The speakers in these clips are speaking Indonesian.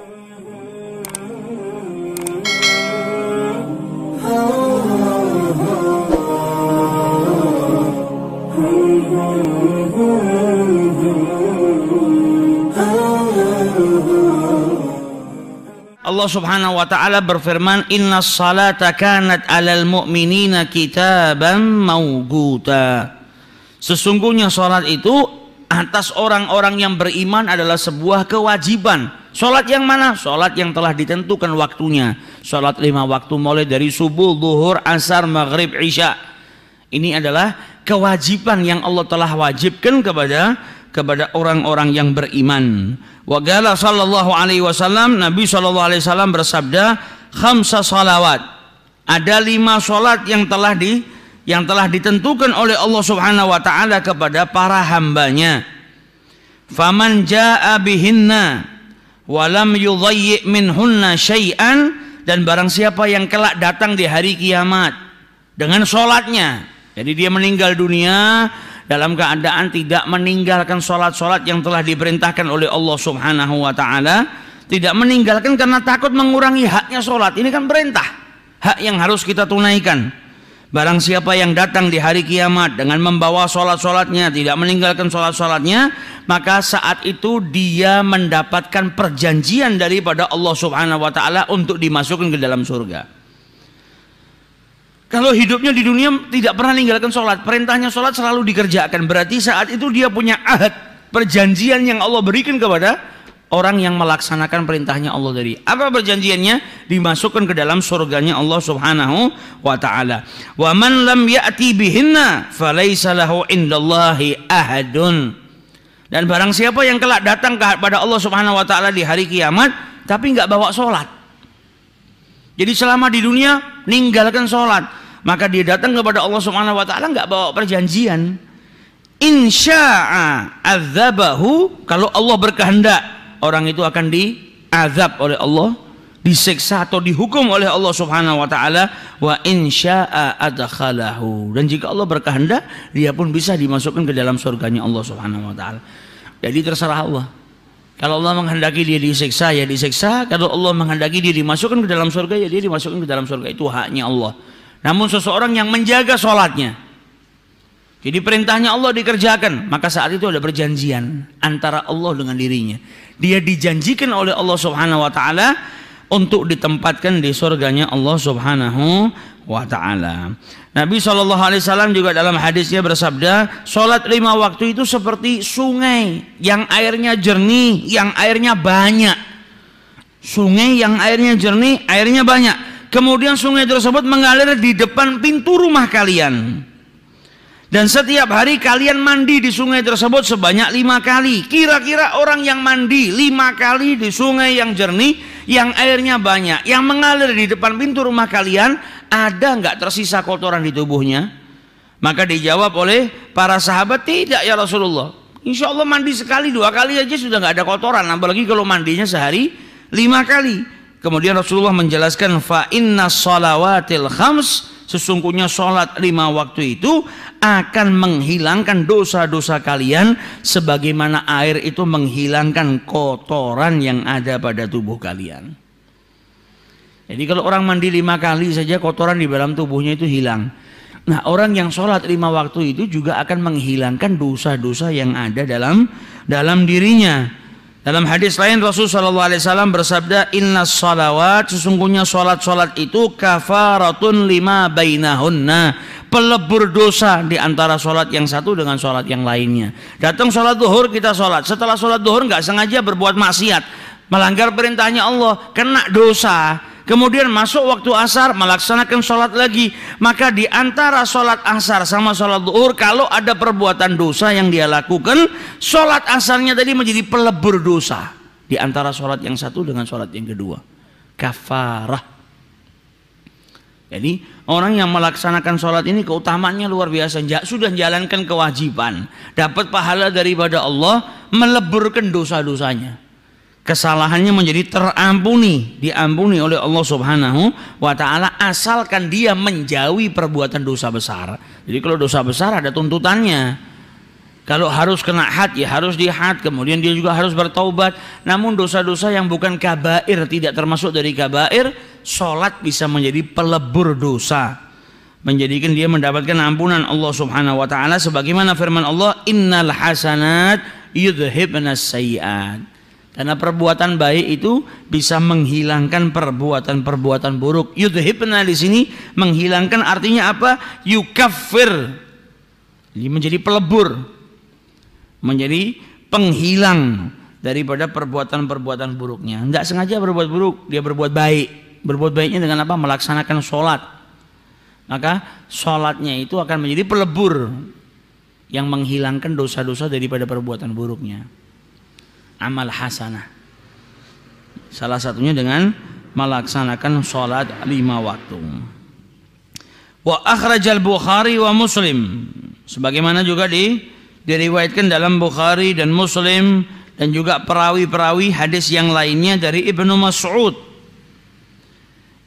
Allah Subhanahu wa taala berfirman, "Innas salata kanat 'alal mu'minina kitaban mauquta." Sesungguhnya salat itu atas orang-orang yang beriman adalah sebuah kewajiban. Salat yang mana? Salat yang telah ditentukan waktunya. Salat 5 waktu mulai dari subuh, zuhur, asar, maghrib, isya. Ini adalah kewajiban yang Allah telah wajibkan kepada orang-orang yang beriman. Wa qala sallallahu alaihi wasallam, Nabi sallallahu alaihi wasallam bersabda, "Khamsa salawat." Ada 5 salat yang telah ditentukan oleh Allah Subhanahu wa taala kepada para hambanya. Faman jaa bihinna wa lam yudhayyi minhunna syai'an, dan barang siapa yang kelak datang di hari kiamat dengan salatnya. Jadi dia meninggal dunia dalam keadaan tidak meninggalkan sholat-sholat yang telah diperintahkan oleh Allah Subhanahu wa ta'ala. Tidak meninggalkan karena takut mengurangi haknya sholat. Ini kan perintah, hak yang harus kita tunaikan. Barang siapa yang datang di hari kiamat dengan membawa sholat-sholatnya, tidak meninggalkan sholat-sholatnya, maka saat itu dia mendapatkan perjanjian daripada Allah Subhanahu wa ta'ala untuk dimasukkan ke dalam surga. Kalau hidupnya di dunia tidak pernah meninggalkan sholat, perintahnya sholat selalu dikerjakan, berarti saat itu dia punya ahad, perjanjian yang Allah berikan kepada orang yang melaksanakan perintahnya Allah tadi. Apa perjanjiannya? Dimasukkan ke dalam surganya Allah Subhanahu wa ta'ala. Wa man lam ya'ti bihinna falaysa lahu indallahi ahadun. Dan barang siapa yang kelak datang kepada Allah Subhanahu wa ta'ala di hari kiamat tapi nggak bawa sholat, jadi selama di dunia ninggalkan sholat, maka dia datang kepada Allah Subhanahu wa ta'ala nggak bawa perjanjian. Insya'a adzabahu, kalau Allah berkehendak orang itu akan diazab oleh Allah, disiksa atau dihukum oleh Allah Subhanahu wa ta'ala. Wa insya'a adkhalahu, dan jika Allah berkehendak dia pun bisa dimasukkan ke dalam surganya Allah Subhanahu wa ta'ala. Jadi terserah Allah. Kalau Allah menghendaki dia disiksa, ya disiksa. Kalau Allah menghendaki dia dimasukkan ke dalam surga, ya dia dimasukkan ke dalam surga. Itu haknya Allah. Namun seseorang yang menjaga sholatnya, jadi perintahnya Allah dikerjakan, maka saat itu ada perjanjian antara Allah dengan dirinya. Dia dijanjikan oleh Allah Subhanahu wa ta'ala untuk ditempatkan di surganya Allah Subhanahu wa ta'ala. Nabi SAW juga dalam hadisnya bersabda, sholat 5 waktu itu seperti sungai yang airnya jernih, yang airnya banyak. Sungai yang airnya jernih, airnya banyak. Kemudian sungai tersebut mengalir di depan pintu rumah kalian. Dan setiap hari kalian mandi di sungai tersebut sebanyak 5 kali. Kira-kira orang yang mandi 5 kali di sungai yang jernih, yang airnya banyak, yang mengalir di depan pintu rumah kalian, ada nggak tersisa kotoran di tubuhnya? Maka dijawab oleh para sahabat, tidak ya Rasulullah. Insya Allah mandi sekali 2 kali aja sudah nggak ada kotoran, apalagi kalau mandinya sehari 5 kali. Kemudian Rasulullah menjelaskan, fa inna shalawatil khams, sesungguhnya sholat 5 waktu itu akan menghilangkan dosa-dosa kalian sebagaimana air itu menghilangkan kotoran yang ada pada tubuh kalian. Jadi kalau orang mandi 5 kali saja kotoran di dalam tubuhnya itu hilang. Nah, orang yang sholat 5 waktu itu juga akan menghilangkan dosa-dosa yang ada dalam dirinya. Dalam hadis lain Rasulullah SAW bersabda, inna salawat, sesungguhnya sholat-sholat itu kafaratun lima bainahunna, pelebur dosa di antara sholat yang satu dengan sholat yang lainnya. Datang sholat duhur kita sholat, setelah sholat duhur nggak sengaja berbuat maksiat, melanggar perintahnya Allah, kena dosa. Kemudian masuk waktu asar melaksanakan sholat lagi, maka di antara sholat asar sama sholat duhur kalau ada perbuatan dosa yang dia lakukan, sholat asarnya tadi menjadi pelebur dosa di antara sholat yang satu dengan sholat yang kedua, kafarah. Jadi orang yang melaksanakan sholat ini keutamaannya luar biasa, sudah menjalankan kewajiban, dapat pahala daripada Allah, meleburkan dosa-dosanya. Kesalahannya menjadi terampuni, diampuni oleh Allah Subhanahu wa ta'ala, asalkan dia menjauhi perbuatan dosa besar. Jadi kalau dosa besar ada tuntutannya. Kalau harus kena had, ya harus dihad. Kemudian dia juga harus bertaubat. Namun dosa-dosa yang bukan kabair, tidak termasuk dari kabair, sholat bisa menjadi pelebur dosa, menjadikan dia mendapatkan ampunan Allah Subhanahu wa taala, sebagaimana firman Allah, innal hasanat yudhibnas sayyi'at. Karena perbuatan baik itu bisa menghilangkan perbuatan-perbuatan buruk. Yudhibna di sini menghilangkan, artinya apa? Yukaffir. Ini menjadi pelebur, menjadi penghilang daripada perbuatan-perbuatan buruknya. Tidak sengaja berbuat buruk, dia berbuat baik. Berbuat baiknya dengan apa? Melaksanakan sholat. Maka sholatnya itu akan menjadi pelebur yang menghilangkan dosa-dosa daripada perbuatan buruknya. Amal hasanah. Salah satunya dengan melaksanakan sholat 5 waktu. Wa akhrajal Bukhari wa Muslim. Sebagaimana juga diriwayatkan dalam Bukhari dan Muslim, dan juga perawi-perawi hadis yang lainnya dari Ibnu Mas'ud.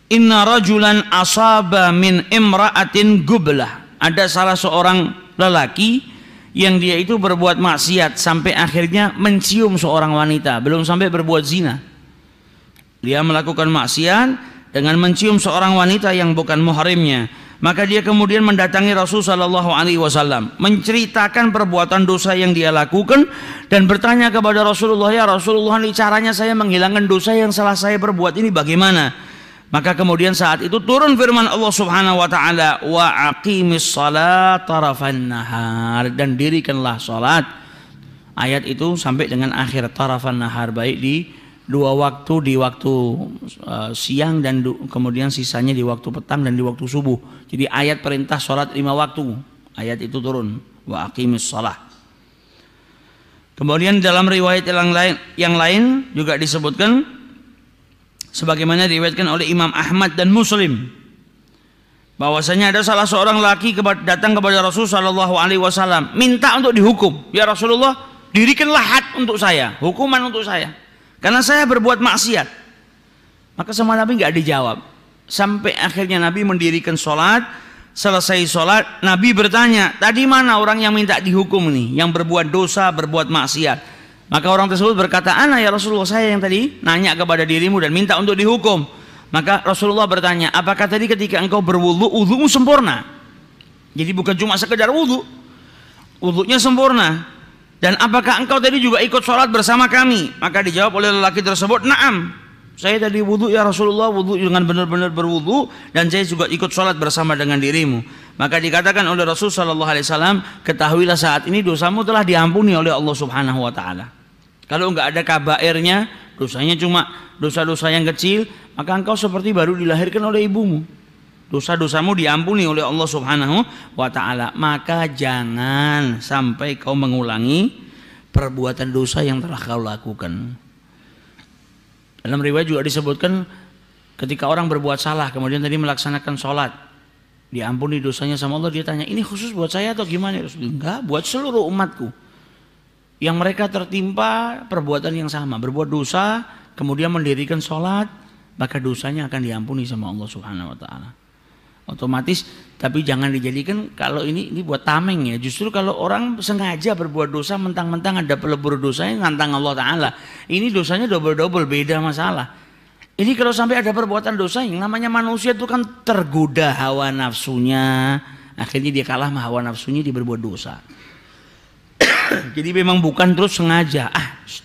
Inna rajulan asaba min imra'atin gublah. Ada salah seorang lelaki yang dia itu berbuat maksiat sampai akhirnya mencium seorang wanita, belum sampai berbuat zina. Dia melakukan maksiat dengan mencium seorang wanita yang bukan muhrimnya. Maka dia kemudian mendatangi Rasul sallallahu alaihi wasallam, menceritakan perbuatan dosa yang dia lakukan dan bertanya kepada Rasulullah, ya Rasulullah, ini caranya saya menghilangkan dosa yang salah saya perbuat ini bagaimana? Maka kemudian saat itu turun firman Allah Subhanahu wa taala, wa aqimis shalat tarafan nahar, dan dirikanlah salat. Ayat itu sampai dengan akhir tarafan nahar, baik di 2 waktu, di waktu siang dan kemudian sisanya di waktu petang dan di waktu subuh. Jadi ayat perintah salat 5 waktu, ayat itu turun, wa aqimis shalah. Kemudian dalam riwayat yang lain juga disebutkan, sebagaimana diriwayatkan oleh Imam Ahmad dan Muslim, bahwasanya ada salah seorang laki datang kepada Rasul sallallahu alaihi wasallam, minta untuk dihukum. Ya Rasulullah, dirikanlah had untuk saya, hukuman untuk saya, karena saya berbuat maksiat. Maka sama Nabi nggak dijawab, sampai akhirnya Nabi mendirikan sholat. Selesai sholat, Nabi bertanya, tadi mana orang yang minta dihukum nih, yang berbuat dosa, berbuat maksiat? Maka orang tersebut berkata, ana ya Rasulullah, saya yang tadi nanya kepada dirimu dan minta untuk dihukum. Maka Rasulullah bertanya, apakah tadi ketika engkau berwudu, wudumu sempurna? Jadi bukan cuma sekedar wudu, wudunya sempurna. Dan apakah engkau tadi juga ikut sholat bersama kami? Maka dijawab oleh lelaki tersebut, na'am, saya tadi wudu ya Rasulullah, wudu dengan benar-benar berwudu, dan saya juga ikut sholat bersama dengan dirimu. Maka dikatakan oleh Rasul sallallahu alaihi wasallam, ketahuilah saat ini dosamu telah diampuni oleh Allah Subhanahu wa taala. Kalau enggak ada kabairnya, dosanya cuma dosa-dosa yang kecil, maka engkau seperti baru dilahirkan oleh ibumu. Dosa-dosamu diampuni oleh Allah Subhanahu wa taala. Maka jangan sampai kau mengulangi perbuatan dosa yang telah kau lakukan. Dalam riwayat juga disebutkan, ketika orang berbuat salah kemudian tadi melaksanakan sholat, diampuni dosanya sama Allah, dia tanya, ini khusus buat saya atau gimana? Enggak, buat seluruh umatku yang mereka tertimpa perbuatan yang sama, berbuat dosa kemudian mendirikan sholat, maka dosanya akan diampuni sama Allah Subhanahu wa taala. Otomatis, tapi jangan dijadikan kalau ini buat tameng ya. Justru kalau orang sengaja berbuat dosa, mentang-mentang ada pelebur dosanya, nantang Allah taala, ini dosanya double-double, beda masalah. Ini kalau sampai ada perbuatan dosa, yang namanya manusia itu kan tergoda hawa nafsunya, akhirnya dia kalah sama hawa nafsunya, dia berbuat dosa. Jadi memang bukan terus sengaja,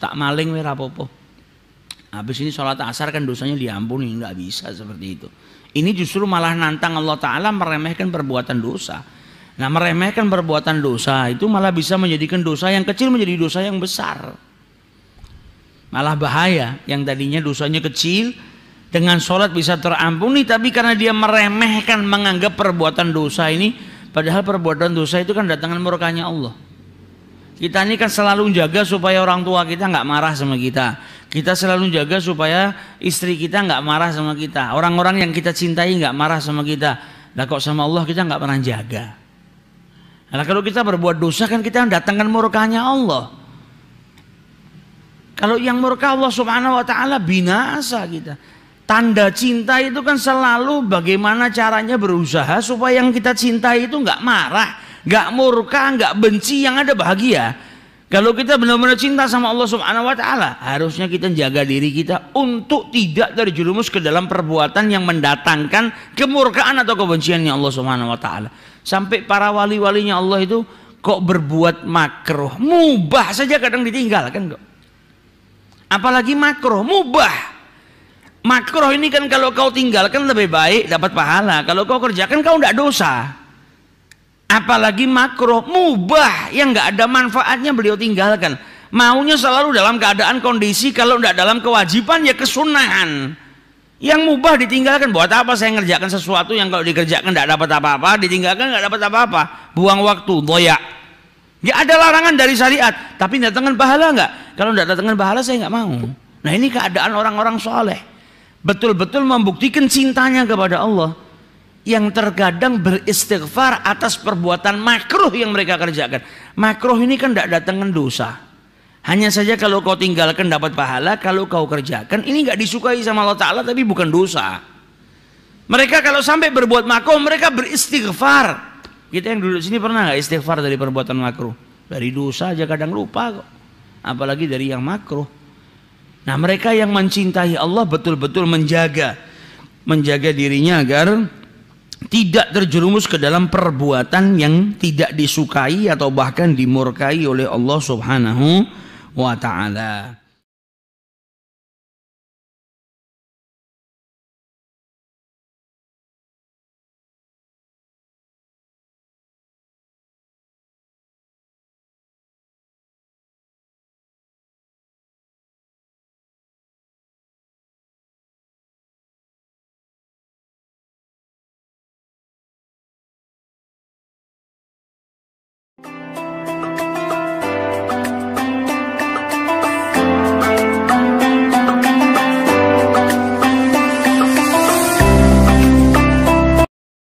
tak maling we rapopo, habis ini sholat asar kan dosanya diampuni, nggak bisa seperti itu. Ini justru malah nantang Allah taala, meremehkan perbuatan dosa. Nah, meremehkan perbuatan dosa itu malah bisa menjadikan dosa yang kecil menjadi dosa yang besar. Malah bahaya, yang tadinya dosanya kecil dengan sholat bisa terampuni, tapi karena dia meremehkan, menganggap perbuatan dosa ini, padahal perbuatan dosa itu kan datangkan murkanya Allah. Kita ini kan selalu jaga supaya orang tua kita nggak marah sama kita. Kita selalu jaga supaya istri kita nggak marah sama kita. Orang-orang yang kita cintai nggak marah sama kita. Nah kok sama Allah kita nggak pernah jaga. Nah kalau kita berbuat dosa kan kita datangkan murkanya Allah. Kalau yang murka Allah Subhanahu wa taala, binasa kita. Tanda cinta itu kan selalu bagaimana caranya berusaha supaya yang kita cintai itu nggak marah nggak murka, nggak benci, yang ada bahagia. Kalau kita benar-benar cinta sama Allah Subhanahu wa taala, harusnya kita jaga diri kita untuk tidak terjerumus ke dalam perbuatan yang mendatangkan kemurkaan atau kebenciannya Allah Subhanahu wa taala. Sampai para wali-walinya Allah itu kok berbuat makruh, mubah saja kadang ditinggalkan kok. Apalagi makruh, mubah. Makruh ini kan kalau kau tinggalkan lebih baik dapat pahala, kalau kau kerjakan kau tidak dosa. Apalagi makruh, mubah yang nggak ada manfaatnya beliau tinggalkan. Maunya selalu dalam keadaan kondisi, kalau tidak dalam kewajiban ya kesunahan. Yang mubah ditinggalkan. Buat apa saya ngerjakan sesuatu yang kalau dikerjakan tidak dapat apa-apa, ditinggalkan nggak dapat apa-apa, buang waktu, doyak. Ya ada larangan dari syariat, tapi datangkan pahala nggak? Kalau tidak datangkan pahala saya nggak mau. Nah ini keadaan orang-orang soleh, betul-betul membuktikan cintanya kepada Allah, yang terkadang beristighfar atas perbuatan makruh yang mereka kerjakan. Makruh ini kan tidak datangkan dosa, hanya saja kalau kau tinggalkan dapat pahala, kalau kau kerjakan ini nggak disukai sama Allah Ta'ala tapi bukan dosa. Mereka kalau sampai berbuat makruh mereka beristighfar. Kita yang duduk sini pernah nggak istighfar dari perbuatan makruh? Dari dosa aja kadang lupa kok, apalagi dari yang makruh. Nah mereka yang mencintai Allah betul-betul menjaga dirinya agar tidak terjerumus ke dalam perbuatan yang tidak disukai atau bahkan dimurkai oleh Allah Subhanahu wa taala.